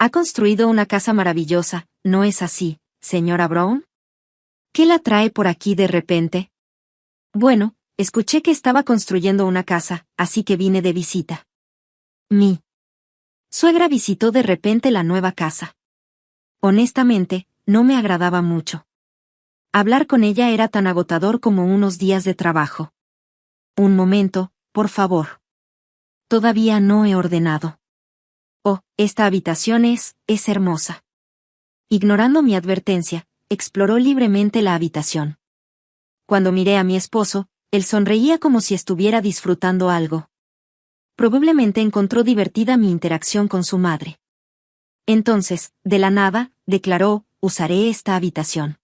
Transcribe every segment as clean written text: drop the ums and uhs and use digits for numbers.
Ha construido una casa maravillosa, ¿no es así, señora Brown? ¿Qué la trae por aquí de repente? Bueno, escuché que estaba construyendo una casa, así que vine de visita. Mi suegra visitó de repente la nueva casa. Honestamente, no me agradaba mucho. Hablar con ella era tan agotador como unos días de trabajo. Un momento, por favor. Todavía no he ordenado. Oh, esta habitación es hermosa. Ignorando mi advertencia, exploró libremente la habitación. Cuando miré a mi esposo, él sonreía como si estuviera disfrutando algo. Probablemente encontró divertida mi interacción con su madre. Entonces, de la nada, declaró, usaré esta habitación.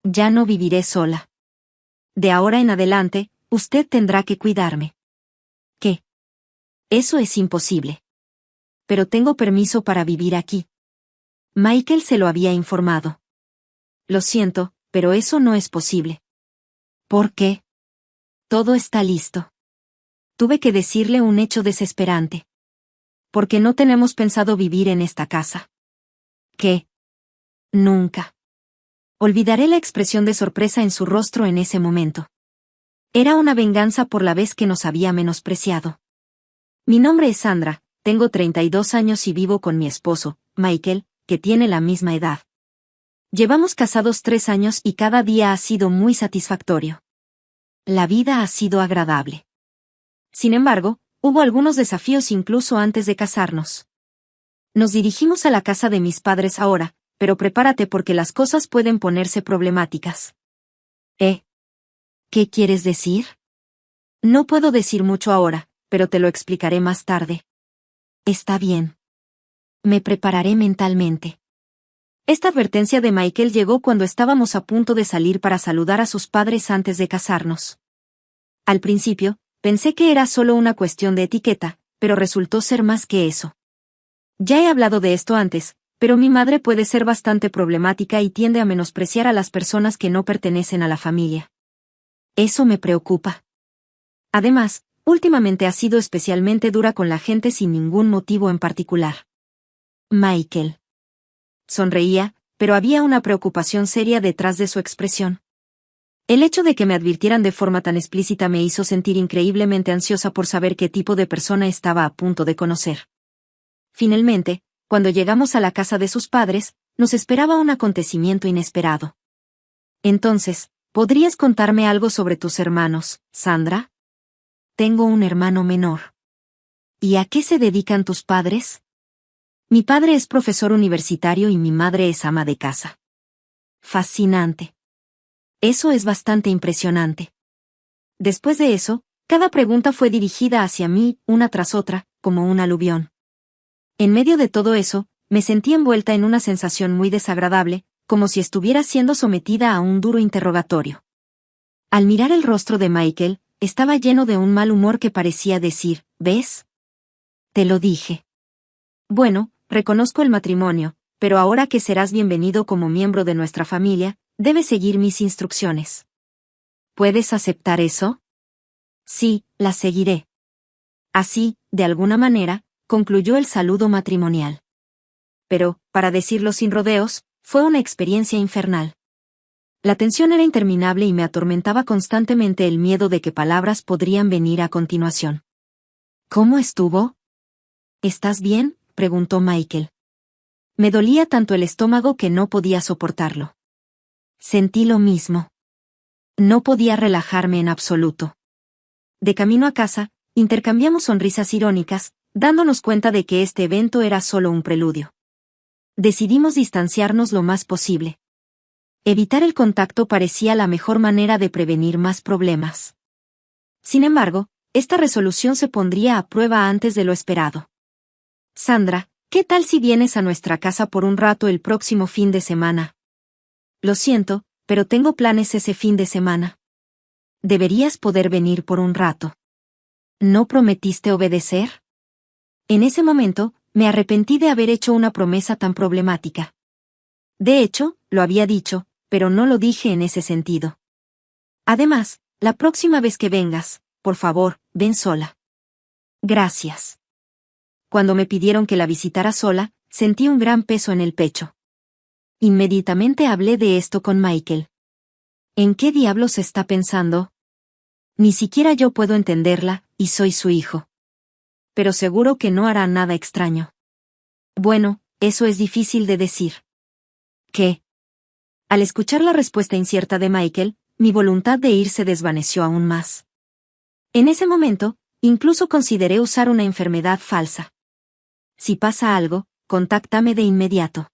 Ya no viviré sola. De ahora en adelante, usted tendrá que cuidarme. ¿Qué? Eso es imposible. Pero tengo permiso para vivir aquí. Michael se lo había informado. Lo siento, pero eso no es posible. ¿Por qué? Todo está listo. Tuve que decirle un hecho desesperante. Porque no tenemos pensado vivir en esta casa. ¿Qué? Nunca. Olvidaré la expresión de sorpresa en su rostro en ese momento. Era una venganza por la vez que nos había menospreciado. Mi nombre es Sandra, tengo 32 años y vivo con mi esposo, Michael, que tiene la misma edad. Llevamos casados 3 años y cada día ha sido muy satisfactorio. La vida ha sido agradable. Sin embargo, hubo algunos desafíos incluso antes de casarnos. Nos dirigimos a la casa de mis padres ahora, pero prepárate porque las cosas pueden ponerse problemáticas. ¿Qué quieres decir? No puedo decir mucho ahora, pero te lo explicaré más tarde. Está bien. Me prepararé mentalmente. Esta advertencia de Michael llegó cuando estábamos a punto de salir para saludar a sus padres antes de casarnos. Al principio, pensé que era solo una cuestión de etiqueta, pero resultó ser más que eso. Ya he hablado de esto antes, pero mi madre puede ser bastante problemática y tiende a menospreciar a las personas que no pertenecen a la familia. Eso me preocupa. Además, últimamente ha sido especialmente dura con la gente sin ningún motivo en particular. Michael. Sonreía, pero había una preocupación seria detrás de su expresión. El hecho de que me advirtieran de forma tan explícita me hizo sentir increíblemente ansiosa por saber qué tipo de persona estaba a punto de conocer. Finalmente, cuando llegamos a la casa de sus padres, nos esperaba un acontecimiento inesperado. Entonces, ¿podrías contarme algo sobre tus hermanos, Sandra? Tengo un hermano menor. ¿Y a qué se dedican tus padres? Mi padre es profesor universitario y mi madre es ama de casa. Fascinante. Eso es bastante impresionante. Después de eso, cada pregunta fue dirigida hacia mí, una tras otra, como un aluvión. En medio de todo eso, me sentí envuelta en una sensación muy desagradable, como si estuviera siendo sometida a un duro interrogatorio. Al mirar el rostro de Michael, estaba lleno de un mal humor que parecía decir, ¿ves? Te lo dije. Bueno, reconozco el matrimonio, pero ahora que serás bienvenido como miembro de nuestra familia, debes seguir mis instrucciones. ¿Puedes aceptar eso? Sí, las seguiré. Así, de alguna manera, concluyó el saludo matrimonial. Pero, para decirlo sin rodeos, fue una experiencia infernal. La tensión era interminable y me atormentaba constantemente el miedo de que palabras podrían venir a continuación. ¿Cómo estuvo? ¿Estás bien?, preguntó Michael. Me dolía tanto el estómago que no podía soportarlo. Sentí lo mismo. No podía relajarme en absoluto. De camino a casa, intercambiamos sonrisas irónicas, dándonos cuenta de que este evento era solo un preludio. Decidimos distanciarnos lo más posible. Evitar el contacto parecía la mejor manera de prevenir más problemas. Sin embargo, esta resolución se pondría a prueba antes de lo esperado. Sandra, ¿qué tal si vienes a nuestra casa por un rato el próximo fin de semana? Lo siento, pero tengo planes ese fin de semana. Deberías poder venir por un rato. ¿No prometiste obedecer? En ese momento, me arrepentí de haber hecho una promesa tan problemática. De hecho, lo había dicho, pero no lo dije en ese sentido. Además, la próxima vez que vengas, por favor, ven sola. Gracias. Cuando me pidieron que la visitara sola, Sentí un gran peso en el pecho. Inmediatamente hablé de esto con Michael. ¿En qué diablos está pensando? Ni siquiera yo puedo entenderla, y soy su hijo. Pero seguro que no hará nada extraño. Bueno, eso es difícil de decir. ¿Qué? Al escuchar la respuesta incierta de Michael, mi voluntad de ir se desvaneció aún más. En ese momento, incluso consideré usar una enfermedad falsa. Si pasa algo, contáctame de inmediato.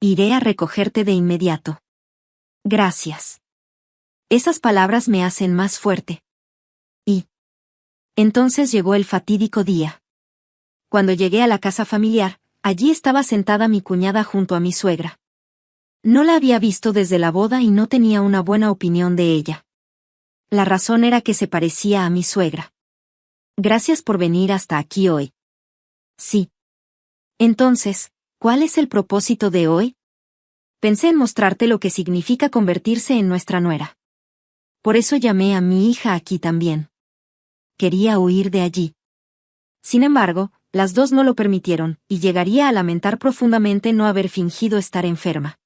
Iré a recogerte de inmediato. Gracias. Esas palabras me hacen más fuerte. Y entonces llegó el fatídico día. Cuando llegué a la casa familiar, allí estaba sentada mi cuñada junto a mi suegra. No la había visto desde la boda y no tenía una buena opinión de ella. La razón era que se parecía a mi suegra. Gracias por venir hasta aquí hoy. Sí. Entonces, ¿cuál es el propósito de hoy? Pensé en mostrarte lo que significa convertirse en nuestra nuera. Por eso llamé a mi hija aquí también. Quería huir de allí. Sin embargo, las dos no lo permitieron, y llegaría a lamentar profundamente no haber fingido estar enferma.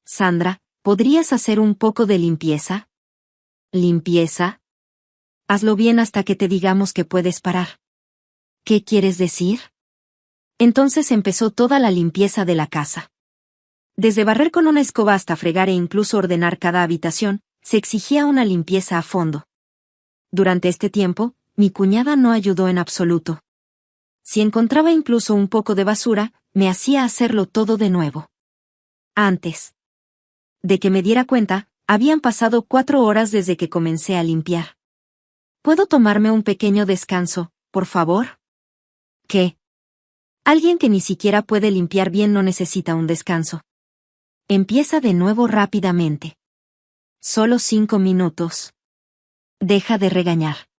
Sandra, ¿podrías hacer un poco de limpieza? ¿Limpieza? Hazlo bien hasta que te digamos que puedes parar. ¿Qué quieres decir? Entonces empezó toda la limpieza de la casa. Desde barrer con una escoba hasta fregar e incluso ordenar cada habitación, se exigía una limpieza a fondo. Durante este tiempo, mi cuñada no ayudó en absoluto. Si encontraba incluso un poco de basura, me hacía hacerlo todo de nuevo. Antes de que me diera cuenta, habían pasado 4 horas desde que comencé a limpiar. ¿Puedo tomarme un pequeño descanso, por favor? ¿Qué? Alguien que ni siquiera puede limpiar bien no necesita un descanso. Empieza de nuevo rápidamente. Solo 5 minutos. Deja de regañar.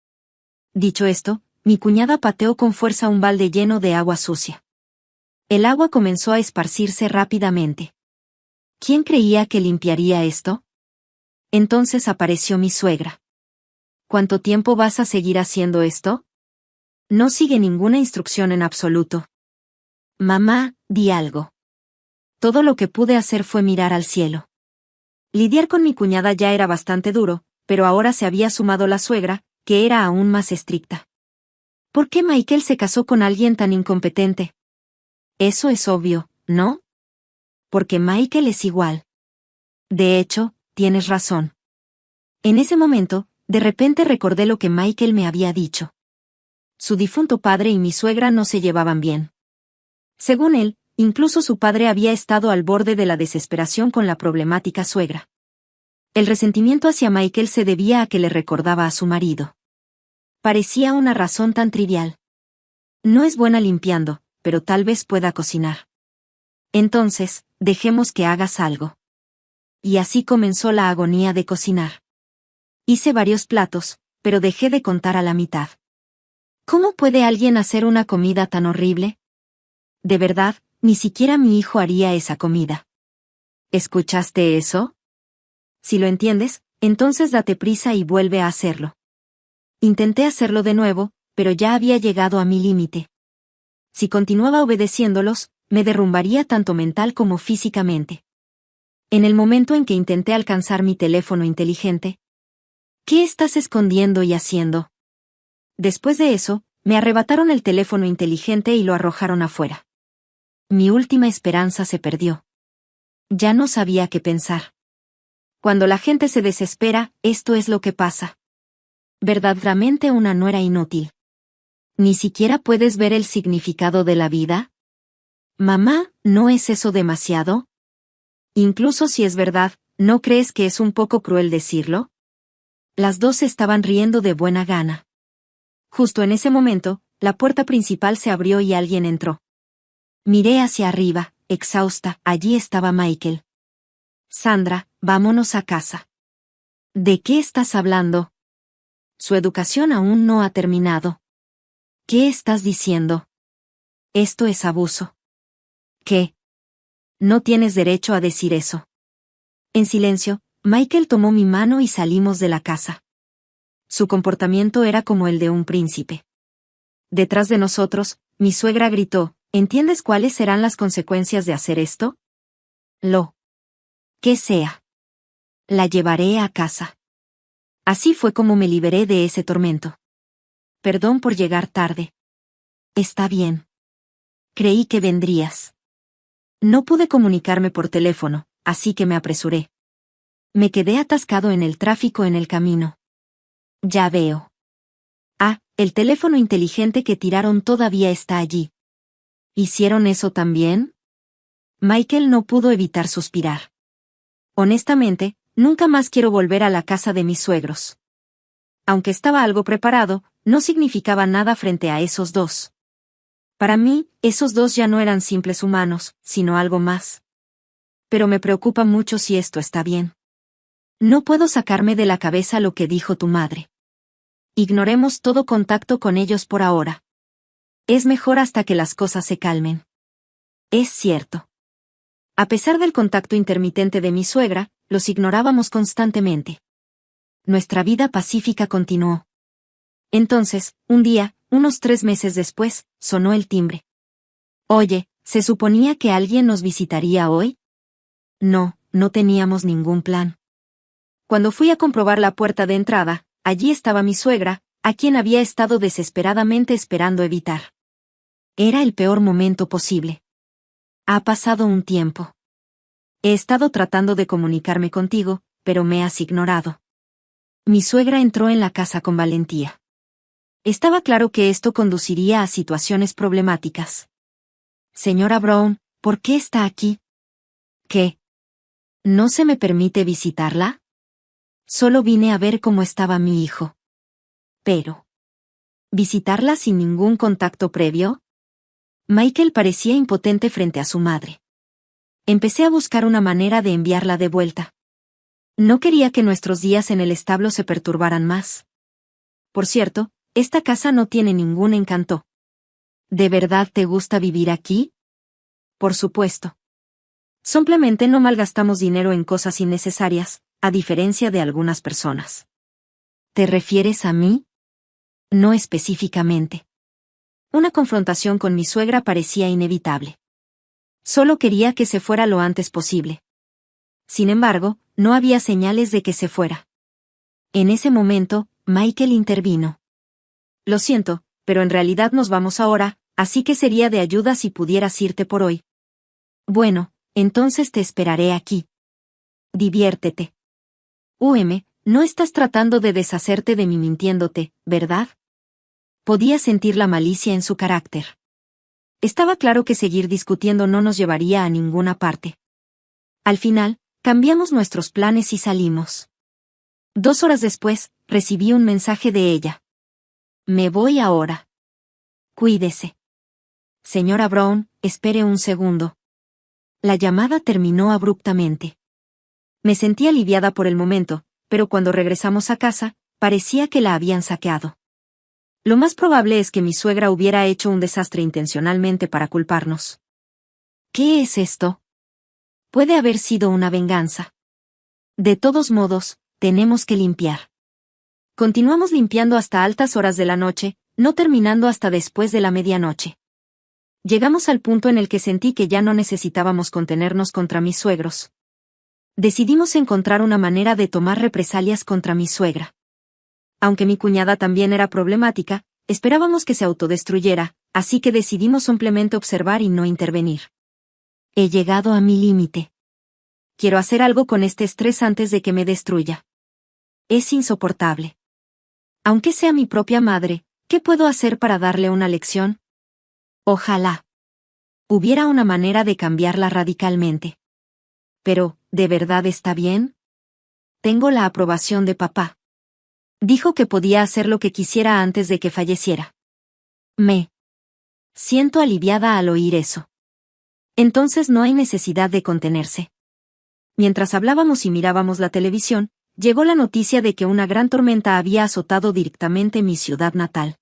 Dicho esto, mi cuñada pateó con fuerza un balde lleno de agua sucia. El agua comenzó a esparcirse rápidamente. ¿Quién creía que limpiaría esto? Entonces apareció mi suegra. ¿Cuánto tiempo vas a seguir haciendo esto? No sigue ninguna instrucción en absoluto. Mamá, di algo. Todo lo que pude hacer fue mirar al cielo. Lidiar con mi cuñada ya era bastante duro, pero ahora se había sumado la suegra, que era aún más estricta. ¿Por qué Michael se casó con alguien tan incompetente? Eso es obvio, ¿no? Porque Michael es igual. De hecho, tienes razón. En ese momento, de repente recordé lo que Michael me había dicho. Su difunto padre y mi suegra no se llevaban bien. Según él, incluso su padre había estado al borde de la desesperación con la problemática suegra. El resentimiento hacia Michael se debía a que le recordaba a su marido. Parecía una razón tan trivial. No es buena limpiando, pero tal vez pueda cocinar. Entonces, dejemos que hagas algo. Y así comenzó la agonía de cocinar. Hice varios platos, pero dejé de contar a la mitad. ¿Cómo puede alguien hacer una comida tan horrible? De verdad, ni siquiera mi hijo haría esa comida. ¿Escuchaste eso? Si lo entiendes, entonces date prisa y vuelve a hacerlo. Intenté hacerlo de nuevo, pero ya había llegado a mi límite. Si continuaba obedeciéndolos, me derrumbaría tanto mental como físicamente. En el momento en que intenté alcanzar mi teléfono inteligente, ¿qué estás escondiendo y haciendo? Después de eso, me arrebataron el teléfono inteligente y lo arrojaron afuera. Mi última esperanza se perdió. Ya no sabía qué pensar. Cuando la gente se desespera, esto es lo que pasa. Verdaderamente una nuera inútil. ¿Ni siquiera puedes ver el significado de la vida? Mamá, ¿no es eso demasiado? Incluso si es verdad, ¿no crees que es un poco cruel decirlo? Las dos estaban riendo de buena gana. Justo en ese momento, la puerta principal se abrió y alguien entró. Miré hacia arriba, exhausta, allí estaba Michael. Sandra, vámonos a casa. ¿De qué estás hablando? Su educación aún no ha terminado. ¿Qué estás diciendo? Esto es abuso. ¿Qué? No tienes derecho a decir eso. En silencio, Michael tomó mi mano y salimos de la casa. Su comportamiento era como el de un príncipe. Detrás de nosotros, mi suegra gritó, ¿Entiendes cuáles serán las consecuencias de hacer esto? Lo que sea. La llevaré a casa. Así fue como me liberé de ese tormento. Perdón por llegar tarde. Está bien. Creí que vendrías. No pude comunicarme por teléfono, así que me apresuré. Me quedé atascado en el tráfico en el camino. Ya veo. Ah, el teléfono inteligente que tiraron todavía está allí. ¿Hicieron eso también? Michael no pudo evitar suspirar. Honestamente, nunca más quiero volver a la casa de mis suegros. Aunque estaba algo preparado, no significaba nada frente a esos dos. Para mí, esos dos ya no eran simples humanos, sino algo más. Pero me preocupa mucho si esto está bien. No puedo sacarme de la cabeza lo que dijo tu madre. Ignoremos todo contacto con ellos por ahora. Es mejor hasta que las cosas se calmen. Es cierto. A pesar del contacto intermitente de mi suegra, los ignorábamos constantemente. Nuestra vida pacífica continuó. Entonces, un día, unos 3 meses después, sonó el timbre. Oye, ¿se suponía que alguien nos visitaría hoy? No, no teníamos ningún plan. Cuando fui a comprobar la puerta de entrada, allí estaba mi suegra, a quien había estado desesperadamente esperando evitar. Era el peor momento posible. Ha pasado un tiempo. He estado tratando de comunicarme contigo, pero me has ignorado. Mi suegra entró en la casa con valentía. Estaba claro que esto conduciría a situaciones problemáticas. Señora Brown, ¿por qué está aquí? ¿Qué? ¿No se me permite visitarla? Solo vine a ver cómo estaba mi hijo. Pero... ¿visitarla sin ningún contacto previo? Michael parecía impotente frente a su madre. Empecé a buscar una manera de enviarla de vuelta. No quería que nuestros días en el establo se perturbaran más. Por cierto, esta casa no tiene ningún encanto. ¿De verdad te gusta vivir aquí? Por supuesto. Simplemente no malgastamos dinero en cosas innecesarias, a diferencia de algunas personas. ¿Te refieres a mí? No específicamente. Una confrontación con mi suegra parecía inevitable. Solo quería que se fuera lo antes posible. Sin embargo, no había señales de que se fuera. En ese momento, Michael intervino. Lo siento, pero en realidad nos vamos ahora, así que sería de ayuda si pudieras irte por hoy. Bueno, entonces te esperaré aquí. Diviértete. No estás tratando de deshacerte de mí mintiéndote, ¿verdad? Podía sentir la malicia en su carácter. Estaba claro que seguir discutiendo no nos llevaría a ninguna parte. Al final, cambiamos nuestros planes y salimos. 2 horas después, recibí un mensaje de ella. Me voy ahora. Cuídese. Señora Brown, espere un segundo. La llamada terminó abruptamente. Me sentí aliviada por el momento, pero cuando regresamos a casa, parecía que la habían saqueado. Lo más probable es que mi suegra hubiera hecho un desastre intencionalmente para culparnos. ¿Qué es esto? Puede haber sido una venganza. De todos modos, tenemos que limpiar. Continuamos limpiando hasta altas horas de la noche, no terminando hasta después de la medianoche. Llegamos al punto en el que sentí que ya no necesitábamos contenernos contra mis suegros. Decidimos encontrar una manera de tomar represalias contra mi suegra. Aunque mi cuñada también era problemática, esperábamos que se autodestruyera, así que decidimos simplemente observar y no intervenir. He llegado a mi límite. Quiero hacer algo con este estrés antes de que me destruya. Es insoportable. Aunque sea mi propia madre, ¿qué puedo hacer para darle una lección? Ojalá hubiera una manera de cambiarla radicalmente. Pero, ¿de verdad está bien? Tengo la aprobación de papá. Dijo que podía hacer lo que quisiera antes de que falleciera. Me siento aliviada al oír eso. Entonces no hay necesidad de contenerse. Mientras hablábamos y mirábamos la televisión, llegó la noticia de que una gran tormenta había azotado directamente mi ciudad natal.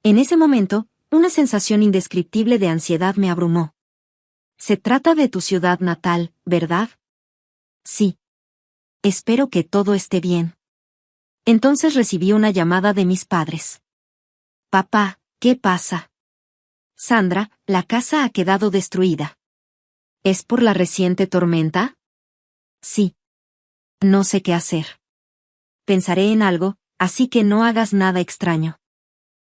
En ese momento, una sensación indescriptible de ansiedad me abrumó. Se trata de tu ciudad natal, ¿verdad? Sí. Espero que todo esté bien. Entonces recibí una llamada de mis padres. Papá, ¿qué pasa? Sandra, la casa ha quedado destruida. ¿Es por la reciente tormenta? Sí. No sé qué hacer. Pensaré en algo, así que no hagas nada extraño.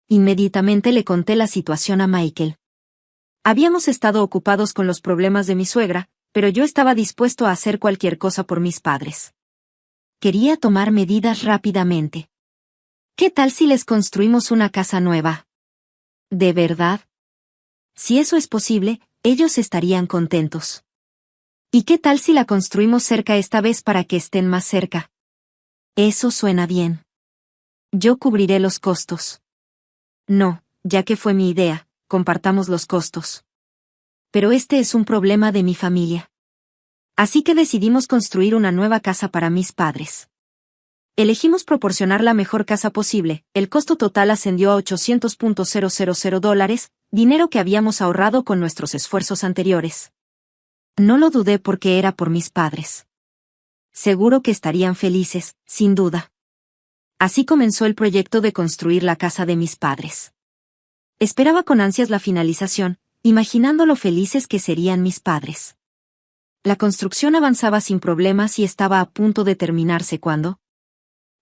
Inmediatamente le conté la situación a Michael. Habíamos estado ocupados con los problemas de mi suegra, pero yo estaba dispuesto a hacer cualquier cosa por mis padres. Quería tomar medidas rápidamente. ¿Qué tal si les construimos una casa nueva? ¿De verdad? Si eso es posible, ellos estarían contentos. ¿Y qué tal si la construimos cerca esta vez para que estén más cerca? Eso suena bien. Yo cubriré los costos. No, ya que fue mi idea, compartamos los costos. Pero este es un problema de mi familia. Así que decidimos construir una nueva casa para mis padres. Elegimos proporcionar la mejor casa posible. El costo total ascendió a $800,000, dinero que habíamos ahorrado con nuestros esfuerzos anteriores. No lo dudé porque era por mis padres. Seguro que estarían felices, sin duda. Así comenzó el proyecto de construir la casa de mis padres. Esperaba con ansias la finalización, imaginando lo felices que serían mis padres. La construcción avanzaba sin problemas y estaba a punto de terminarse cuando...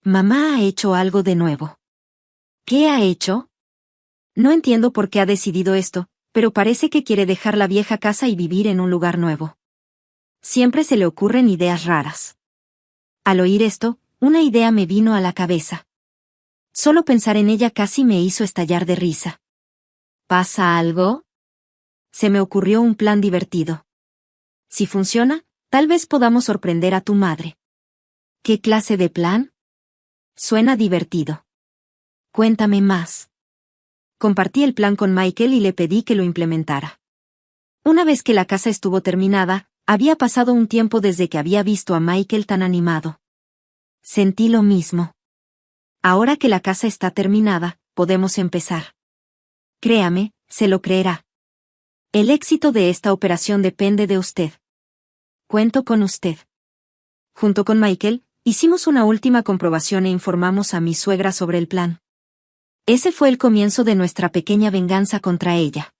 Mamá ha hecho algo de nuevo. ¿Qué ha hecho? No entiendo por qué ha decidido esto, pero parece que quiere dejar la vieja casa y vivir en un lugar nuevo. Siempre se le ocurren ideas raras. Al oír esto, una idea me vino a la cabeza. Solo pensar en ella casi me hizo estallar de risa. ¿Pasa algo? Se me ocurrió un plan divertido. Si funciona, tal vez podamos sorprender a tu madre. ¿Qué clase de plan? Suena divertido. Cuéntame más. Compartí el plan con Michael y le pedí que lo implementara. Una vez que la casa estuvo terminada, había pasado un tiempo desde que había visto a Michael tan animado. Sentí lo mismo. Ahora que la casa está terminada, podemos empezar. Créame, se lo creerá. El éxito de esta operación depende de usted. Cuento con usted. Junto con Michael, hicimos una última comprobación e informamos a mi suegra sobre el plan. Ese fue el comienzo de nuestra pequeña venganza contra ella.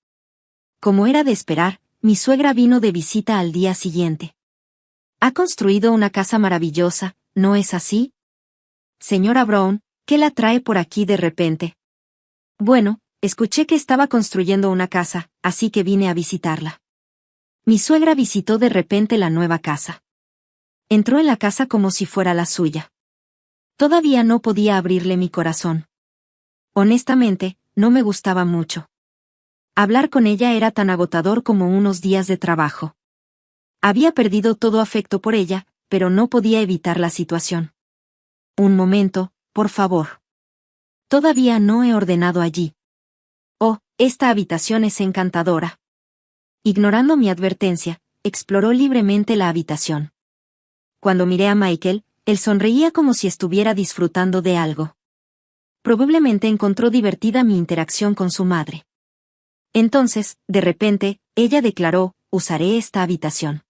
Como era de esperar, mi suegra vino de visita al día siguiente. Ha construido una casa maravillosa, ¿no es así? Señora Brown, ¿qué la trae por aquí de repente? Bueno, escuché que estaba construyendo una casa, así que vine a visitarla. Mi suegra visitó de repente la nueva casa. Entró en la casa como si fuera la suya. Todavía no podía abrirle mi corazón. Honestamente, no me gustaba mucho. Hablar con ella era tan agotador como unos días de trabajo. Había perdido todo afecto por ella, pero no podía evitar la situación. Un momento, por favor. Todavía no he ordenado allí. Oh, esta habitación es encantadora. Ignorando mi advertencia, exploró libremente la habitación. Cuando miré a Michael, él sonreía como si estuviera disfrutando de algo. Probablemente encontró divertida mi interacción con su madre. Entonces, de repente, ella declaró, usaré esta habitación.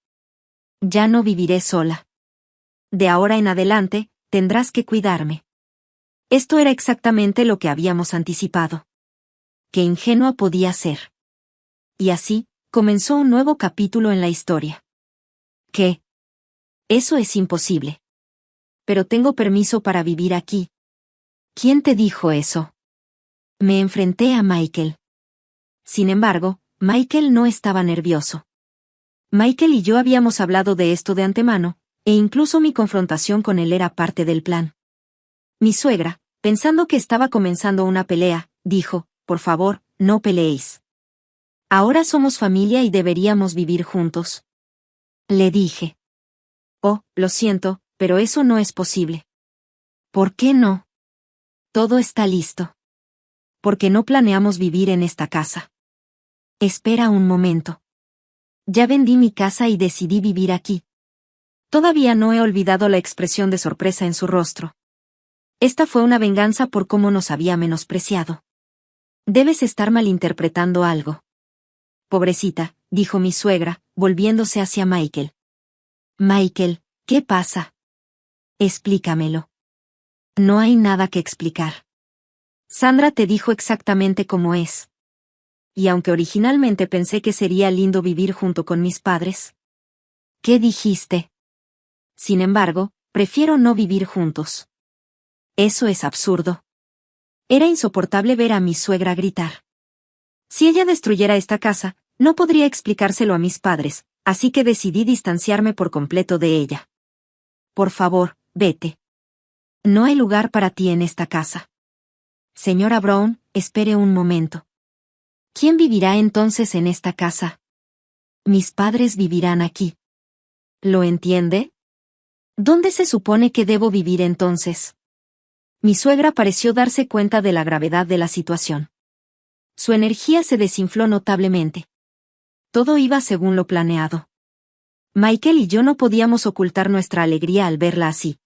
Ya no viviré sola. De ahora en adelante, tendrás que cuidarme. Esto era exactamente lo que habíamos anticipado. Qué ingenua podía ser. Y así, comenzó un nuevo capítulo en la historia. ¿Qué? Eso es imposible. Pero tengo permiso para vivir aquí. ¿Quién te dijo eso? Me enfrenté a Michael. Sin embargo, Michael no estaba nervioso. Michael y yo habíamos hablado de esto de antemano, e incluso mi confrontación con él era parte del plan. Mi suegra, pensando que estaba comenzando una pelea, dijo, por favor, no peleéis. Ahora somos familia y deberíamos vivir juntos. Le dije. Oh, lo siento, pero eso no es posible. ¿Por qué no? Todo está listo. Porque no planeamos vivir en esta casa. Espera un momento. Ya vendí mi casa y decidí vivir aquí. Todavía no he olvidado la expresión de sorpresa en su rostro. Esta fue una venganza por cómo nos había menospreciado. Debes estar malinterpretando algo. Pobrecita, dijo mi suegra, volviéndose hacia Michael. Michael, ¿qué pasa? Explícamelo. No hay nada que explicar. Sandra te dijo exactamente cómo es. y aunque originalmente pensé que sería lindo vivir junto con mis padres. ¿Qué dijiste? Sin embargo, prefiero no vivir juntos. Eso es absurdo. Era insoportable ver a mi suegra gritar. Si ella destruyera esta casa, no podría explicárselo a mis padres, así que decidí distanciarme por completo de ella. Por favor, vete. No hay lugar para ti en esta casa. Señora Brown, espere un momento. ¿Quién vivirá entonces en esta casa? Mis padres vivirán aquí. ¿Lo entiende? ¿Dónde se supone que debo vivir entonces? Mi suegra pareció darse cuenta de la gravedad de la situación. Su energía se desinfló notablemente. Todo iba según lo planeado. Michael y yo no podíamos ocultar nuestra alegría al verla así.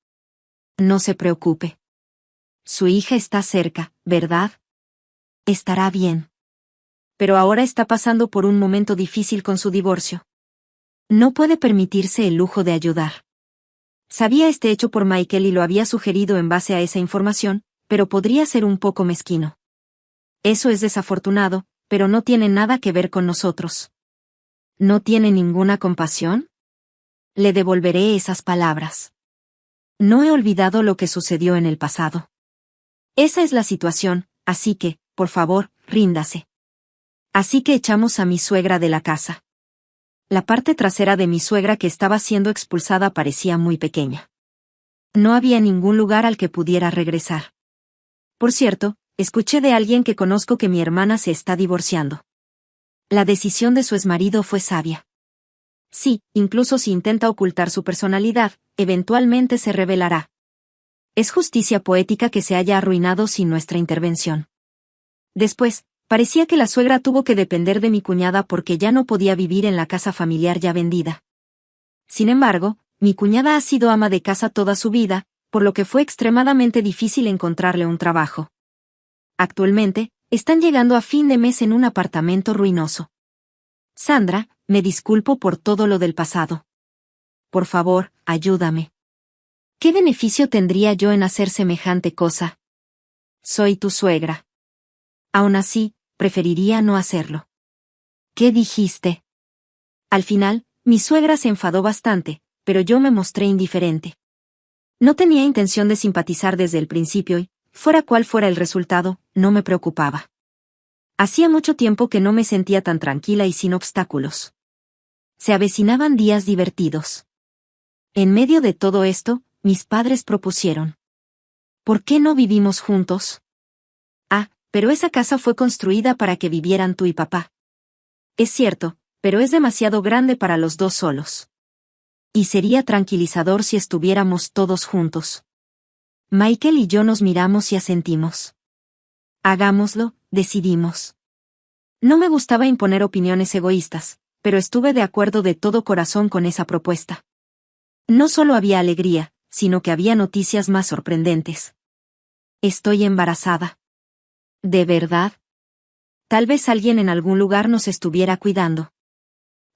No se preocupe. Su hija está cerca, ¿verdad? Estará bien. Pero ahora está pasando por un momento difícil con su divorcio. No puede permitirse el lujo de ayudar. Sabía este hecho por Michael y lo había sugerido en base a esa información, pero podría ser un poco mezquino. Eso es desafortunado, pero no tiene nada que ver con nosotros. ¿No tiene ninguna compasión? Le devolveré esas palabras. No he olvidado lo que sucedió en el pasado. Esa es la situación, así que, por favor, ríndase. Así que echamos a mi suegra de la casa. La parte trasera de mi suegra que estaba siendo expulsada parecía muy pequeña. No había ningún lugar al que pudiera regresar. Por cierto, escuché de alguien que conozco que mi hermana se está divorciando. La decisión de su exmarido fue sabia. Sí, incluso si intenta ocultar su personalidad, eventualmente se revelará. Es justicia poética que se haya arruinado sin nuestra intervención. Después, parecía que la suegra tuvo que depender de mi cuñada porque ya no podía vivir en la casa familiar ya vendida. Sin embargo, mi cuñada ha sido ama de casa toda su vida, por lo que fue extremadamente difícil encontrarle un trabajo. Actualmente, están llegando a fin de mes en un apartamento ruinoso. Sandra, me disculpo por todo lo del pasado. Por favor, ayúdame. ¿Qué beneficio tendría yo en hacer semejante cosa? Soy tu suegra. Aún así, preferiría no hacerlo. ¿Qué dijiste? Al final, mi suegra se enfadó bastante, pero yo me mostré indiferente. No tenía intención de simpatizar desde el principio y, fuera cual fuera el resultado, no me preocupaba. Hacía mucho tiempo que no me sentía tan tranquila y sin obstáculos. Se avecinaban días divertidos. En medio de todo esto, mis padres propusieron. ¿Por qué no vivimos juntos? Ah, pero esa casa fue construida para que vivieran tú y papá. Es cierto, pero es demasiado grande para los dos solos. Y sería tranquilizador si estuviéramos todos juntos. Michael y yo nos miramos y asentimos. Hagámoslo, decidimos. No me gustaba imponer opiniones egoístas, pero estuve de acuerdo de todo corazón con esa propuesta. No solo había alegría, sino que había noticias más sorprendentes. Estoy embarazada. ¿De verdad? Tal vez alguien en algún lugar nos estuviera cuidando.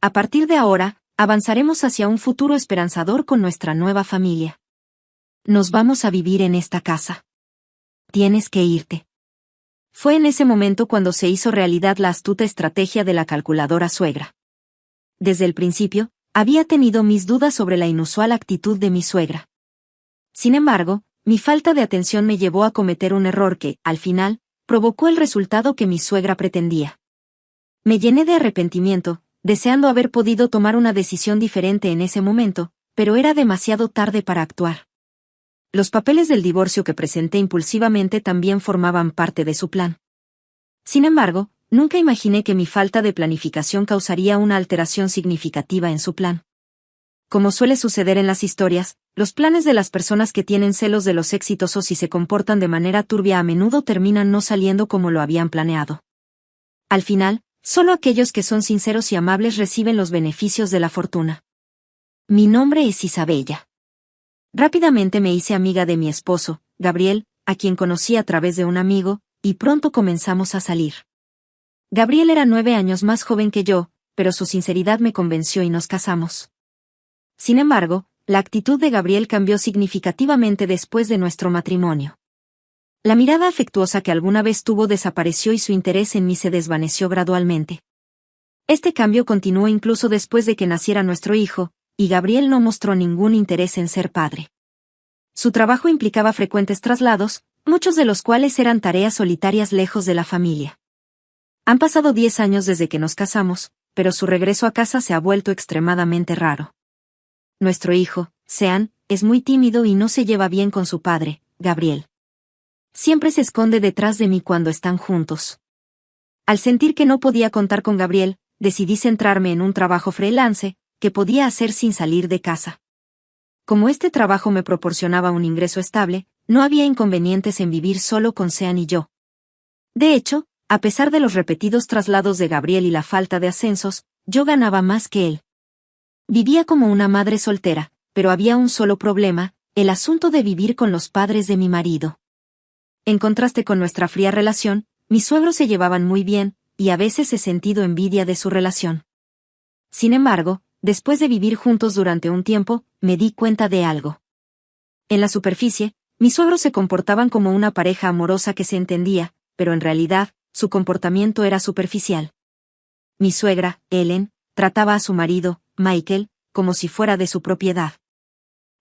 A partir de ahora, avanzaremos hacia un futuro esperanzador con nuestra nueva familia. Nos vamos a vivir en esta casa. Tienes que irte. Fue en ese momento cuando se hizo realidad la astuta estrategia de la calculadora suegra. Desde el principio, había tenido mis dudas sobre la inusual actitud de mi suegra. Sin embargo, mi falta de atención me llevó a cometer un error que, al final, provocó el resultado que mi suegra pretendía. Me llené de arrepentimiento, deseando haber podido tomar una decisión diferente en ese momento, pero era demasiado tarde para actuar. Los papeles del divorcio que presenté impulsivamente también formaban parte de su plan. Sin embargo, nunca imaginé que mi falta de planificación causaría una alteración significativa en su plan. Como suele suceder en las historias, los planes de las personas que tienen celos de los exitosos y se comportan de manera turbia a menudo terminan no saliendo como lo habían planeado. Al final, solo aquellos que son sinceros y amables reciben los beneficios de la fortuna. Mi nombre es Isabella. Rápidamente me hice amiga de mi esposo, Gabriel, a quien conocí a través de un amigo, y pronto comenzamos a salir. Gabriel era 9 años más joven que yo, pero su sinceridad me convenció y nos casamos. Sin embargo, la actitud de Gabriel cambió significativamente después de nuestro matrimonio. La mirada afectuosa que alguna vez tuvo desapareció y su interés en mí se desvaneció gradualmente. Este cambio continuó incluso después de que naciera nuestro hijo, y Gabriel no mostró ningún interés en ser padre. Su trabajo implicaba frecuentes traslados, muchos de los cuales eran tareas solitarias lejos de la familia. Han pasado 10 años desde que nos casamos, pero su regreso a casa se ha vuelto extremadamente raro. Nuestro hijo, Sean, es muy tímido y no se lleva bien con su padre, Gabriel. Siempre se esconde detrás de mí cuando están juntos. Al sentir que no podía contar con Gabriel, decidí centrarme en un trabajo freelance, que podía hacer sin salir de casa. Como este trabajo me proporcionaba un ingreso estable, no había inconvenientes en vivir solo con Sean y yo. De hecho, a pesar de los repetidos traslados de Gabriel y la falta de ascensos, yo ganaba más que él. Vivía como una madre soltera, pero había un solo problema, el asunto de vivir con los padres de mi marido. En contraste con nuestra fría relación, mis suegros se llevaban muy bien, y a veces he sentido envidia de su relación. Sin embargo, después de vivir juntos durante un tiempo, me di cuenta de algo. En la superficie, mis suegros se comportaban como una pareja amorosa que se entendía, pero en realidad, su comportamiento era superficial. Mi suegra, Ellen, trataba a su marido, Michael, como si fuera de su propiedad.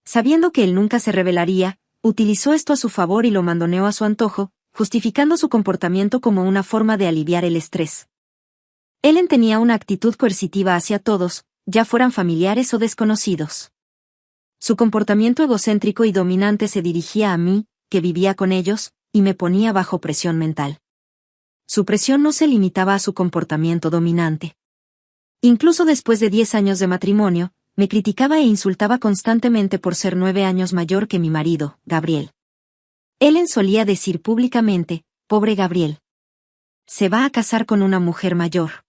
Sabiendo que él nunca se rebelaría, utilizó esto a su favor y lo mandoneó a su antojo, justificando su comportamiento como una forma de aliviar el estrés. Ellen tenía una actitud coercitiva hacia todos, ya fueran familiares o desconocidos. Su comportamiento egocéntrico y dominante se dirigía a mí, que vivía con ellos, y me ponía bajo presión mental. Su presión no se limitaba a su comportamiento dominante. Incluso después de 10 años de matrimonio, me criticaba e insultaba constantemente por ser 9 años mayor que mi marido, Gabriel. Ellen solía decir públicamente, pobre Gabriel. Se va a casar con una mujer mayor.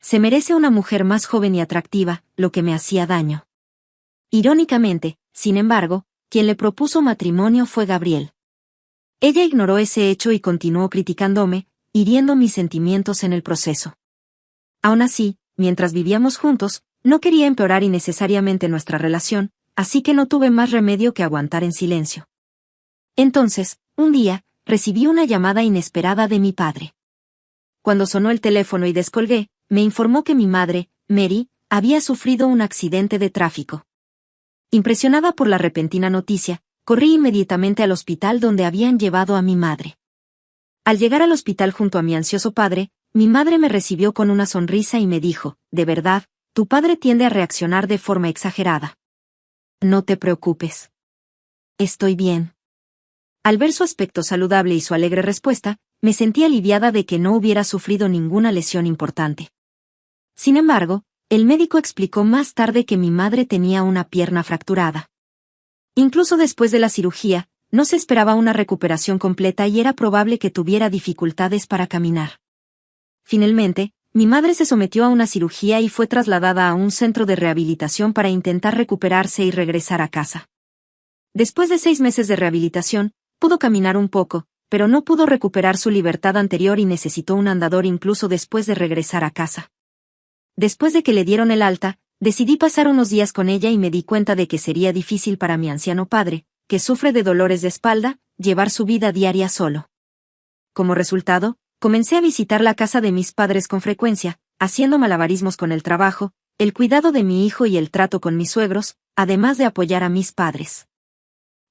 Se merece una mujer más joven y atractiva, lo que me hacía daño. Irónicamente, sin embargo, quien le propuso matrimonio fue Gabriel. Ella ignoró ese hecho y continuó criticándome, hiriendo mis sentimientos en el proceso. Aún así, mientras vivíamos juntos, no quería empeorar innecesariamente nuestra relación, así que no tuve más remedio que aguantar en silencio. Entonces, un día, recibí una llamada inesperada de mi padre. Cuando sonó el teléfono y descolgué, me informó que mi madre, Mary, había sufrido un accidente de tráfico. Impresionada por la repentina noticia, corrí inmediatamente al hospital donde habían llevado a mi madre. Al llegar al hospital junto a mi ansioso padre, mi madre me recibió con una sonrisa y me dijo, de verdad, tu padre tiende a reaccionar de forma exagerada. No te preocupes. Estoy bien. Al ver su aspecto saludable y su alegre respuesta, me sentí aliviada de que no hubiera sufrido ninguna lesión importante. Sin embargo, el médico explicó más tarde que mi madre tenía una pierna fracturada. Incluso después de la cirugía, no se esperaba una recuperación completa y era probable que tuviera dificultades para caminar. Finalmente, mi madre se sometió a una cirugía y fue trasladada a un centro de rehabilitación para intentar recuperarse y regresar a casa. Después de 6 meses de rehabilitación, pudo caminar un poco, pero no pudo recuperar su libertad anterior y necesitó un andador incluso después de regresar a casa. Después de que le dieron el alta, decidí pasar unos días con ella y me di cuenta de que sería difícil para mi anciano padre, que sufre de dolores de espalda, llevar su vida diaria solo. Como resultado, comencé a visitar la casa de mis padres con frecuencia, haciendo malabarismos con el trabajo, el cuidado de mi hijo y el trato con mis suegros, además de apoyar a mis padres.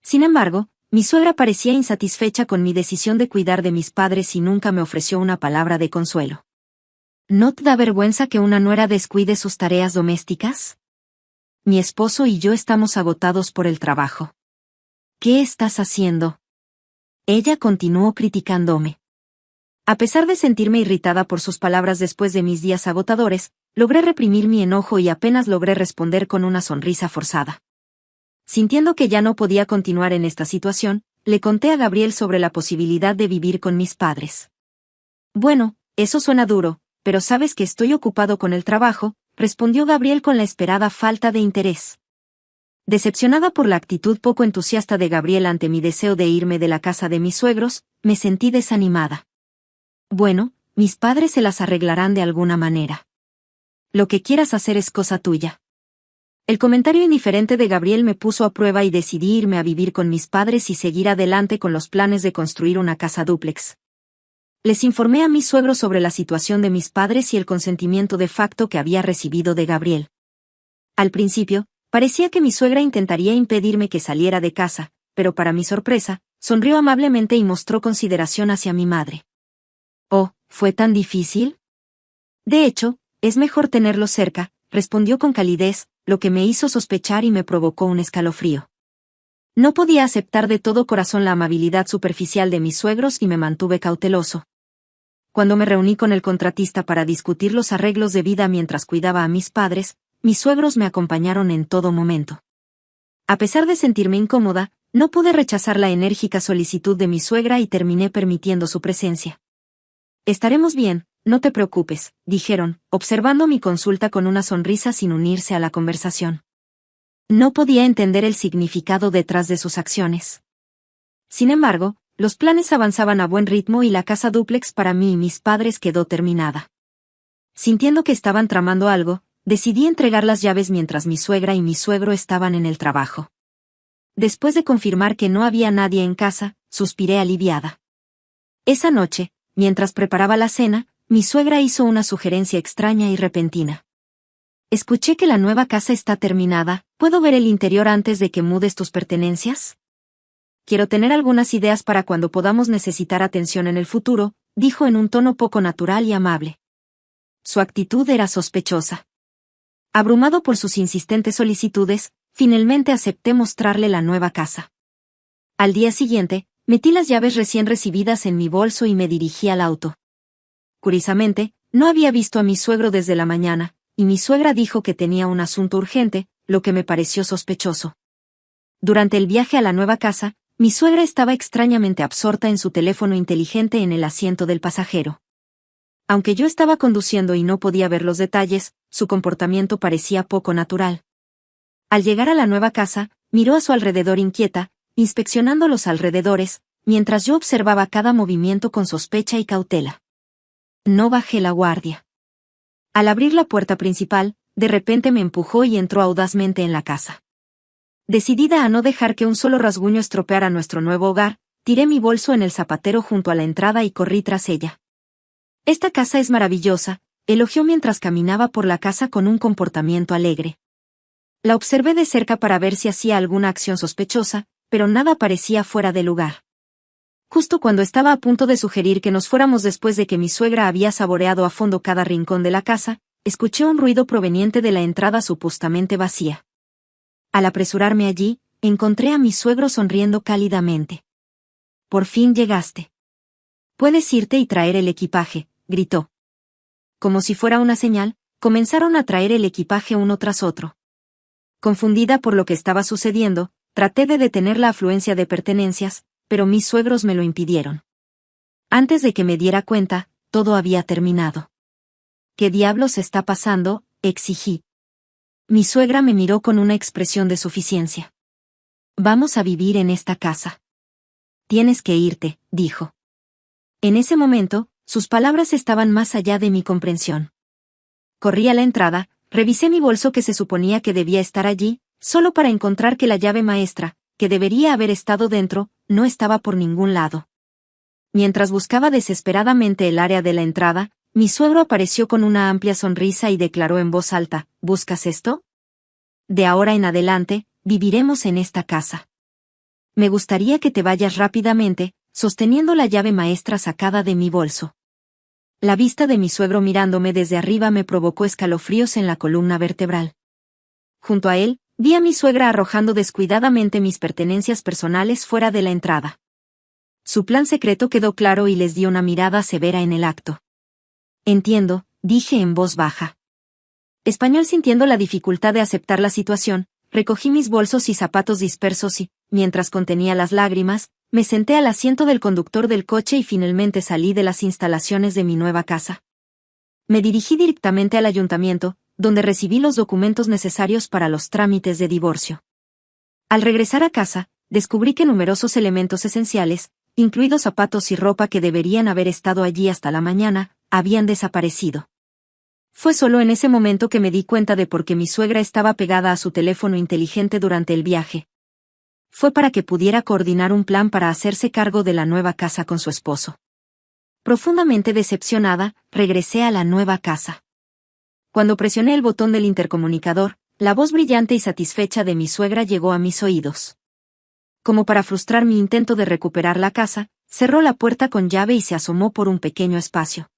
Sin embargo, mi suegra parecía insatisfecha con mi decisión de cuidar de mis padres y nunca me ofreció una palabra de consuelo. ¿No te da vergüenza que una nuera descuide sus tareas domésticas? Mi esposo y yo estamos agotados por el trabajo. ¿Qué estás haciendo? Ella continuó criticándome. A pesar de sentirme irritada por sus palabras después de mis días agotadores, logré reprimir mi enojo y apenas logré responder con una sonrisa forzada. Sintiendo que ya no podía continuar en esta situación, le conté a Gabriel sobre la posibilidad de vivir con mis padres. Bueno, eso suena duro, pero sabes que estoy ocupado con el trabajo, respondió Gabriel con la esperada falta de interés. Decepcionada por la actitud poco entusiasta de Gabriel ante mi deseo de irme de la casa de mis suegros, me sentí desanimada. Bueno, mis padres se las arreglarán de alguna manera. Lo que quieras hacer es cosa tuya. El comentario indiferente de Gabriel me puso a prueba y decidí irme a vivir con mis padres y seguir adelante con los planes de construir una casa dúplex. Les informé a mis suegros sobre la situación de mis padres y el consentimiento de facto que había recibido de Gabriel. Al principio, parecía que mi suegra intentaría impedirme que saliera de casa, pero para mi sorpresa, sonrió amablemente y mostró consideración hacia mi madre. «Oh, ¿fue tan difícil?» «De hecho, es mejor tenerlo cerca», respondió con calidez, lo que me hizo sospechar y me provocó un escalofrío. No podía aceptar de todo corazón la amabilidad superficial de mis suegros y me mantuve cauteloso. Cuando me reuní con el contratista para discutir los arreglos de vida mientras cuidaba a mis padres, mis suegros me acompañaron en todo momento. A pesar de sentirme incómoda, no pude rechazar la enérgica solicitud de mi suegra y terminé permitiendo su presencia. «Estaremos bien, no te preocupes», dijeron, observando mi consulta con una sonrisa sin unirse a la conversación. No podía entender el significado detrás de sus acciones. Sin embargo, los planes avanzaban a buen ritmo y la casa dúplex para mí y mis padres quedó terminada. Sintiendo que estaban tramando algo, decidí entregar las llaves mientras mi suegra y mi suegro estaban en el trabajo. Después de confirmar que no había nadie en casa, suspiré aliviada. Esa noche, mientras preparaba la cena, mi suegra hizo una sugerencia extraña y repentina. «Escuché que la nueva casa está terminada, ¿puedo ver el interior antes de que mudes tus pertenencias? Quiero tener algunas ideas para cuando podamos necesitar atención en el futuro», dijo en un tono poco natural y amable. Su actitud era sospechosa. Abrumado por sus insistentes solicitudes, finalmente acepté mostrarle la nueva casa. Al día siguiente, metí las llaves recién recibidas en mi bolso y me dirigí al auto. Curiosamente, no había visto a mi suegro desde la mañana, y mi suegra dijo que tenía un asunto urgente, lo que me pareció sospechoso. Durante el viaje a la nueva casa, mi suegra estaba extrañamente absorta en su teléfono inteligente en el asiento del pasajero. Aunque yo estaba conduciendo y no podía ver los detalles, su comportamiento parecía poco natural. Al llegar a la nueva casa, miró a su alrededor inquieta, inspeccionando los alrededores, mientras yo observaba cada movimiento con sospecha y cautela. No bajé la guardia. Al abrir la puerta principal, de repente me empujó y entró audazmente en la casa. Decidida a no dejar que un solo rasguño estropeara nuestro nuevo hogar, tiré mi bolso en el zapatero junto a la entrada y corrí tras ella. «Esta casa es maravillosa», elogió mientras caminaba por la casa con un comportamiento alegre. La observé de cerca para ver si hacía alguna acción sospechosa, pero nada parecía fuera de lugar. Justo cuando estaba a punto de sugerir que nos fuéramos después de que mi suegra había saboreado a fondo cada rincón de la casa, escuché un ruido proveniente de la entrada supuestamente vacía. Al apresurarme allí, encontré a mi suegro sonriendo cálidamente. «Por fin llegaste. Puedes irte y traer el equipaje», gritó. Como si fuera una señal, comenzaron a traer el equipaje uno tras otro. Confundida por lo que estaba sucediendo, traté de detener la afluencia de pertenencias, pero mis suegros me lo impidieron. Antes de que me diera cuenta, todo había terminado. «¿Qué diablos está pasando?», exigí. Mi suegra me miró con una expresión de suficiencia. «Vamos a vivir en esta casa. Tienes que irte», dijo. En ese momento, sus palabras estaban más allá de mi comprensión. Corrí a la entrada, revisé mi bolso que se suponía que debía estar allí, solo para encontrar que la llave maestra, que debería haber estado dentro, no estaba por ningún lado. Mientras buscaba desesperadamente el área de la entrada, mi suegro apareció con una amplia sonrisa y declaró en voz alta: «¿Buscas esto? De ahora en adelante, viviremos en esta casa. Me gustaría que te vayas rápidamente», sosteniendo la llave maestra sacada de mi bolso. La vista de mi suegro mirándome desde arriba me provocó escalofríos en la columna vertebral. Junto a él, vi a mi suegra arrojando descuidadamente mis pertenencias personales fuera de la entrada. Su plan secreto quedó claro y les di una mirada severa en el acto. «Entiendo», dije en voz baja. Español. Sintiendo la dificultad de aceptar la situación, recogí mis bolsos y zapatos dispersos y, mientras contenía las lágrimas, me senté al asiento del conductor del coche y finalmente salí de las instalaciones de mi nueva casa. Me dirigí directamente al ayuntamiento, donde recibí los documentos necesarios para los trámites de divorcio. Al regresar a casa, descubrí que numerosos elementos esenciales, incluidos zapatos y ropa que deberían haber estado allí hasta la mañana, habían desaparecido. Fue solo en ese momento que me di cuenta de por qué mi suegra estaba pegada a su teléfono inteligente durante el viaje. Fue para que pudiera coordinar un plan para hacerse cargo de la nueva casa con su esposo. Profundamente decepcionada, regresé a la nueva casa. Cuando presioné el botón del intercomunicador, la voz brillante y satisfecha de mi suegra llegó a mis oídos. Como para frustrar mi intento de recuperar la casa, cerró la puerta con llave y se asomó por un pequeño espacio.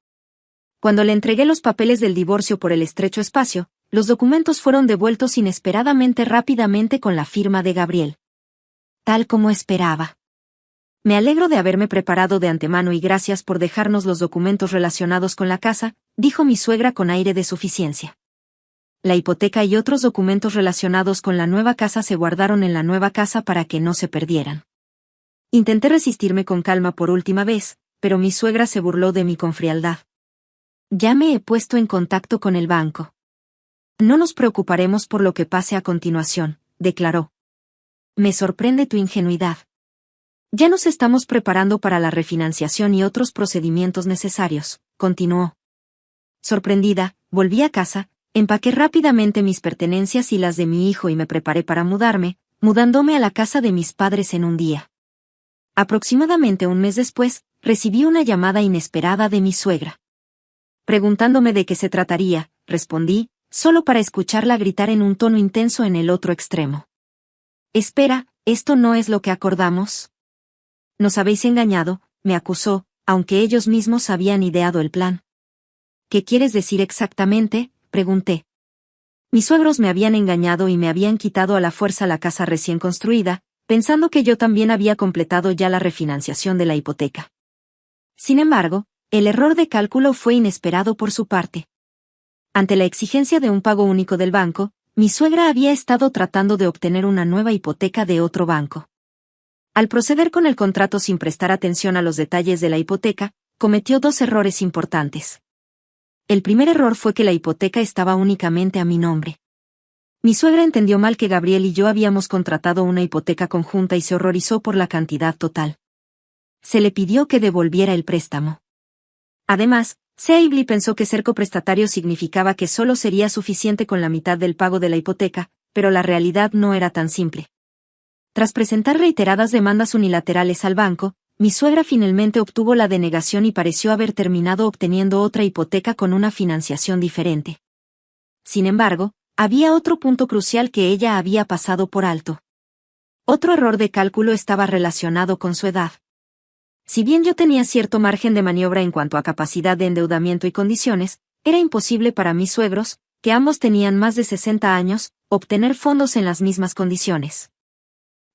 Cuando le entregué los papeles del divorcio por el estrecho espacio, los documentos fueron devueltos inesperadamente rápidamente con la firma de Gabriel. Tal como esperaba. Me alegro de haberme preparado de antemano y gracias por dejarnos los documentos relacionados con la casa, dijo mi suegra con aire de suficiencia. La hipoteca y otros documentos relacionados con la nueva casa se guardaron en la nueva casa para que no se perdieran. Intenté resistirme con calma por última vez, pero mi suegra se burló de mí con frialdad. Ya me he puesto en contacto con el banco. No nos preocuparemos por lo que pase a continuación, declaró. Me sorprende tu ingenuidad. Ya nos estamos preparando para la refinanciación y otros procedimientos necesarios, continuó. Sorprendida, volví a casa, empaqué rápidamente mis pertenencias y las de mi hijo y me preparé para mudándome a la casa de mis padres en un día. Aproximadamente un mes después, recibí una llamada inesperada de mi suegra. Preguntándome de qué se trataría, respondí, solo para escucharla gritar en un tono intenso en el otro extremo. Espera, ¿esto no es lo que acordamos? Nos habéis engañado, me acusó, aunque ellos mismos habían ideado el plan. ¿Qué quieres decir exactamente?, pregunté. Mis suegros me habían engañado y me habían quitado a la fuerza la casa recién construida, pensando que yo también había completado ya la refinanciación de la hipoteca. Sin embargo, el error de cálculo fue inesperado por su parte. Ante la exigencia de un pago único del banco, mi suegra había estado tratando de obtener una nueva hipoteca de otro banco. Al proceder con el contrato sin prestar atención a los detalles de la hipoteca, cometió dos errores importantes. El primer error fue que la hipoteca estaba únicamente a mi nombre. Mi suegra entendió mal que Gabriel y yo habíamos contratado una hipoteca conjunta y se horrorizó por la cantidad total. Se le pidió que devolviera el préstamo. Además, Seibli pensó que ser coprestatario significaba que solo sería suficiente con la mitad del pago de la hipoteca, pero la realidad no era tan simple. Tras presentar reiteradas demandas unilaterales al banco, mi suegra finalmente obtuvo la denegación y pareció haber terminado obteniendo otra hipoteca con una financiación diferente. Sin embargo, había otro punto crucial que ella había pasado por alto. Otro error de cálculo estaba relacionado con su edad. Si bien yo tenía cierto margen de maniobra en cuanto a capacidad de endeudamiento y condiciones, era imposible para mis suegros, que ambos tenían más de 60 años, obtener fondos en las mismas condiciones.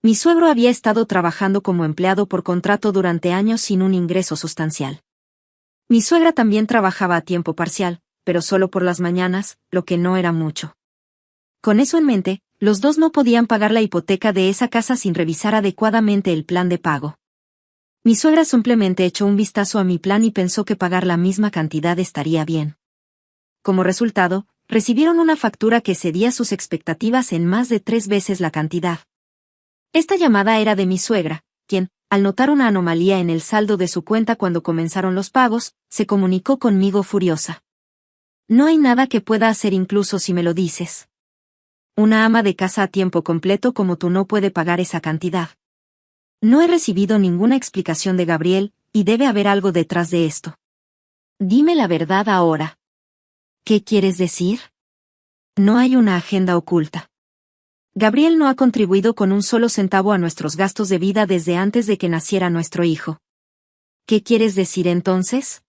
Mi suegro había estado trabajando como empleado por contrato durante años sin un ingreso sustancial. Mi suegra también trabajaba a tiempo parcial, pero solo por las mañanas, lo que no era mucho. Con eso en mente, los dos no podían pagar la hipoteca de esa casa sin revisar adecuadamente el plan de pago. Mi suegra simplemente echó un vistazo a mi plan y pensó que pagar la misma cantidad estaría bien. Como resultado, recibieron una factura que excedía sus expectativas en más de 3 veces la cantidad. Esta llamada era de mi suegra, quien, al notar una anomalía en el saldo de su cuenta cuando comenzaron los pagos, se comunicó conmigo furiosa. No hay nada que pueda hacer incluso si me lo dices. Una ama de casa a tiempo completo como tú no puede pagar esa cantidad. No he recibido ninguna explicación de Gabriel, y debe haber algo detrás de esto. Dime la verdad ahora. ¿Qué quieres decir? No hay una agenda oculta. Gabriel no ha contribuido con un solo centavo a nuestros gastos de vida desde antes de que naciera nuestro hijo. ¿Qué quieres decir entonces?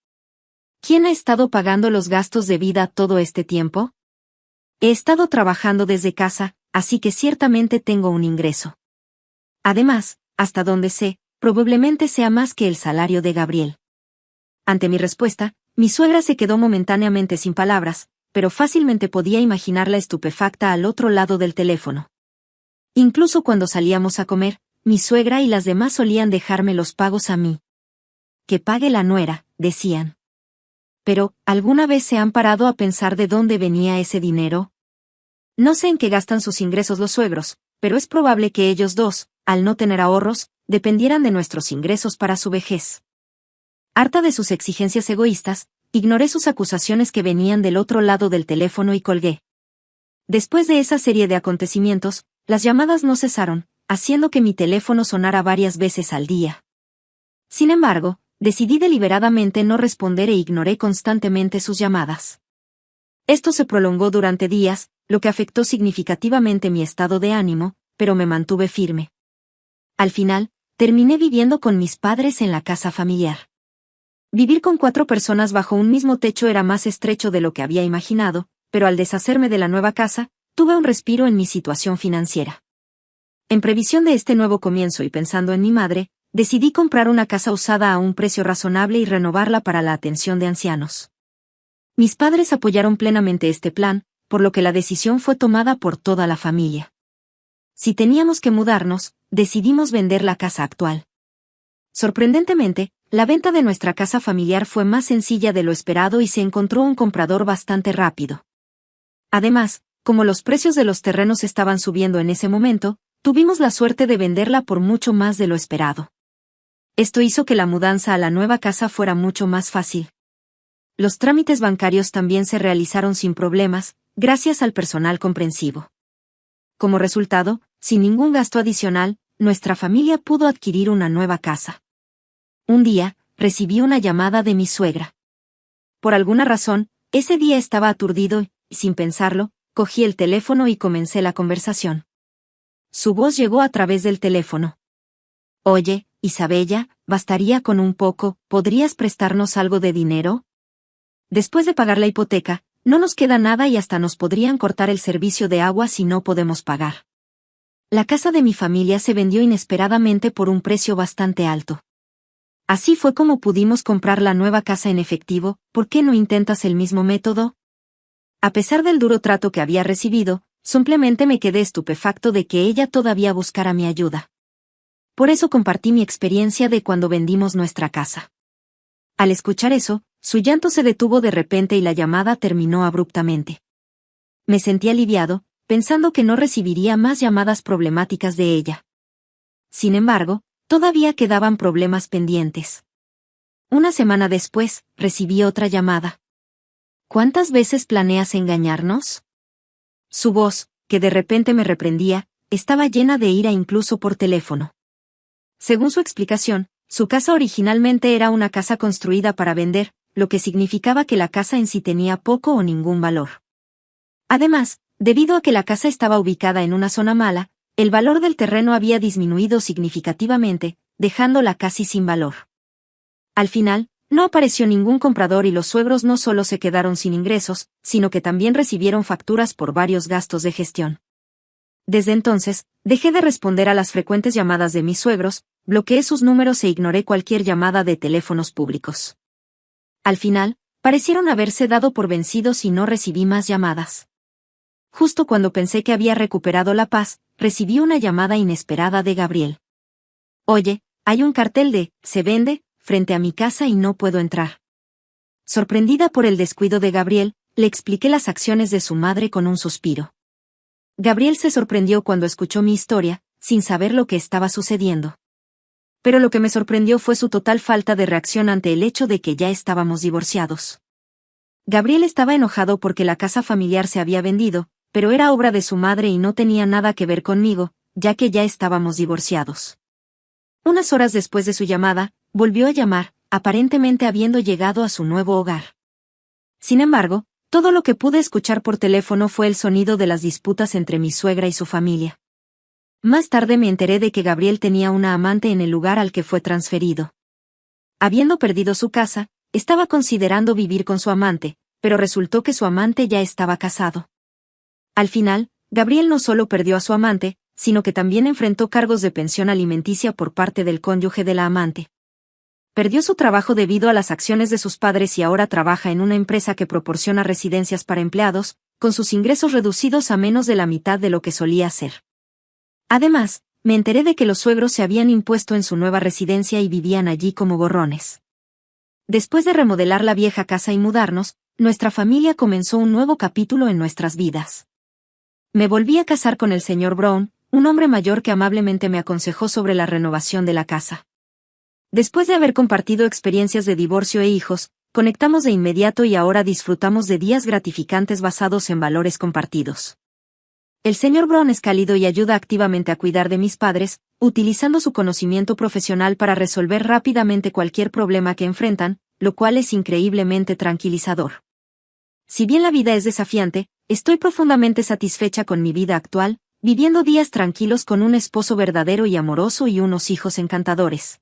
¿Quién ha estado pagando los gastos de vida todo este tiempo? He estado trabajando desde casa, así que ciertamente tengo un ingreso. Además, hasta donde sé, probablemente sea más que el salario de Gabriel. Ante mi respuesta, mi suegra se quedó momentáneamente sin palabras, pero fácilmente podía imaginarla estupefacta al otro lado del teléfono. Incluso cuando salíamos a comer, mi suegra y las demás solían dejarme los pagos a mí. Que pague la nuera, decían. Pero, ¿alguna vez se han parado a pensar de dónde venía ese dinero? No sé en qué gastan sus ingresos los suegros, pero es probable que ellos dos, al no tener ahorros, dependieran de nuestros ingresos para su vejez. Harta de sus exigencias egoístas, ignoré sus acusaciones que venían del otro lado del teléfono y colgué. Después de esa serie de acontecimientos, las llamadas no cesaron, haciendo que mi teléfono sonara varias veces al día. Sin embargo, decidí deliberadamente no responder e ignoré constantemente sus llamadas. Esto se prolongó durante días, lo que afectó significativamente mi estado de ánimo, pero me mantuve firme. Al final, terminé viviendo con mis padres en la casa familiar. Vivir con 4 personas bajo un mismo techo era más estrecho de lo que había imaginado, pero al deshacerme de la nueva casa, tuve un respiro en mi situación financiera. En previsión de este nuevo comienzo y pensando en mi madre, decidí comprar una casa usada a un precio razonable y renovarla para la atención de ancianos. Mis padres apoyaron plenamente este plan, por lo que la decisión fue tomada por toda la familia. Si teníamos que mudarnos, decidimos vender la casa actual. Sorprendentemente, la venta de nuestra casa familiar fue más sencilla de lo esperado y se encontró un comprador bastante rápido. Además, como los precios de los terrenos estaban subiendo en ese momento, tuvimos la suerte de venderla por mucho más de lo esperado. Esto hizo que la mudanza a la nueva casa fuera mucho más fácil. Los trámites bancarios también se realizaron sin problemas, gracias al personal comprensivo. Como resultado, sin ningún gasto adicional, nuestra familia pudo adquirir una nueva casa. Un día, recibí una llamada de mi suegra. Por alguna razón, ese día estaba aturdido y, sin pensarlo, cogí el teléfono y comencé la conversación. Su voz llegó a través del teléfono. Oye, Isabella, bastaría con un poco, ¿podrías prestarnos algo de dinero? Después de pagar la hipoteca, no nos queda nada y hasta nos podrían cortar el servicio de agua si no podemos pagar. La casa de mi familia se vendió inesperadamente por un precio bastante alto. Así fue como pudimos comprar la nueva casa en efectivo. ¿Por qué no intentas el mismo método? A pesar del duro trato que había recibido, simplemente me quedé estupefacto de que ella todavía buscara mi ayuda. Por eso compartí mi experiencia de cuando vendimos nuestra casa. Al escuchar eso, su llanto se detuvo de repente y la llamada terminó abruptamente. Me sentí aliviado, pensando que no recibiría más llamadas problemáticas de ella. Sin embargo, todavía quedaban problemas pendientes. Una semana después, recibí otra llamada. ¿Cuántas veces planeas engañarnos? Su voz, que de repente me reprendía, estaba llena de ira incluso por teléfono. Según su explicación, su casa originalmente era una casa construida para vender, lo que significaba que la casa en sí tenía poco o ningún valor. Además, debido a que la casa estaba ubicada en una zona mala, el valor del terreno había disminuido significativamente, dejándola casi sin valor. Al final, no apareció ningún comprador y los suegros no solo se quedaron sin ingresos, sino que también recibieron facturas por varios gastos de gestión. Desde entonces, dejé de responder a las frecuentes llamadas de mis suegros, bloqueé sus números e ignoré cualquier llamada de teléfonos públicos. Al final, parecieron haberse dado por vencidos y no recibí más llamadas. Justo cuando pensé que había recuperado la paz, recibí una llamada inesperada de Gabriel. Oye, hay un cartel de «Se vende» frente a mi casa y no puedo entrar. Sorprendida por el descuido de Gabriel, le expliqué las acciones de su madre con un suspiro. Gabriel se sorprendió cuando escuchó mi historia, sin saber lo que estaba sucediendo. Pero lo que me sorprendió fue su total falta de reacción ante el hecho de que ya estábamos divorciados. Gabriel estaba enojado porque la casa familiar se había vendido, pero era obra de su madre y no tenía nada que ver conmigo, ya que ya estábamos divorciados. Unas horas después de su llamada, volvió a llamar, aparentemente habiendo llegado a su nuevo hogar. Sin embargo, todo lo que pude escuchar por teléfono fue el sonido de las disputas entre mi suegra y su familia. Más tarde me enteré de que Gabriel tenía una amante en el lugar al que fue transferido. Habiendo perdido su casa, estaba considerando vivir con su amante, pero resultó que su amante ya estaba casado. Al final, Gabriel no solo perdió a su amante, sino que también enfrentó cargos de pensión alimenticia por parte del cónyuge de la amante. Perdió su trabajo debido a las acciones de sus padres y ahora trabaja en una empresa que proporciona residencias para empleados, con sus ingresos reducidos a menos de la mitad de lo que solía hacer. Además, me enteré de que los suegros se habían impuesto en su nueva residencia y vivían allí como gorrones. Después de remodelar la vieja casa y mudarnos, nuestra familia comenzó un nuevo capítulo en nuestras vidas. Me volví a casar con el señor Brown, un hombre mayor que amablemente me aconsejó sobre la renovación de la casa. Después de haber compartido experiencias de divorcio e hijos, Conectamos de inmediato y ahora disfrutamos de días gratificantes basados en valores compartidos. El señor Brown es cálido y ayuda activamente a cuidar de mis padres, utilizando su conocimiento profesional para resolver rápidamente cualquier problema que enfrentan, lo cual es increíblemente tranquilizador. Si bien la vida es desafiante, estoy profundamente satisfecha con mi vida actual, viviendo días tranquilos con un esposo verdadero y amoroso y unos hijos encantadores.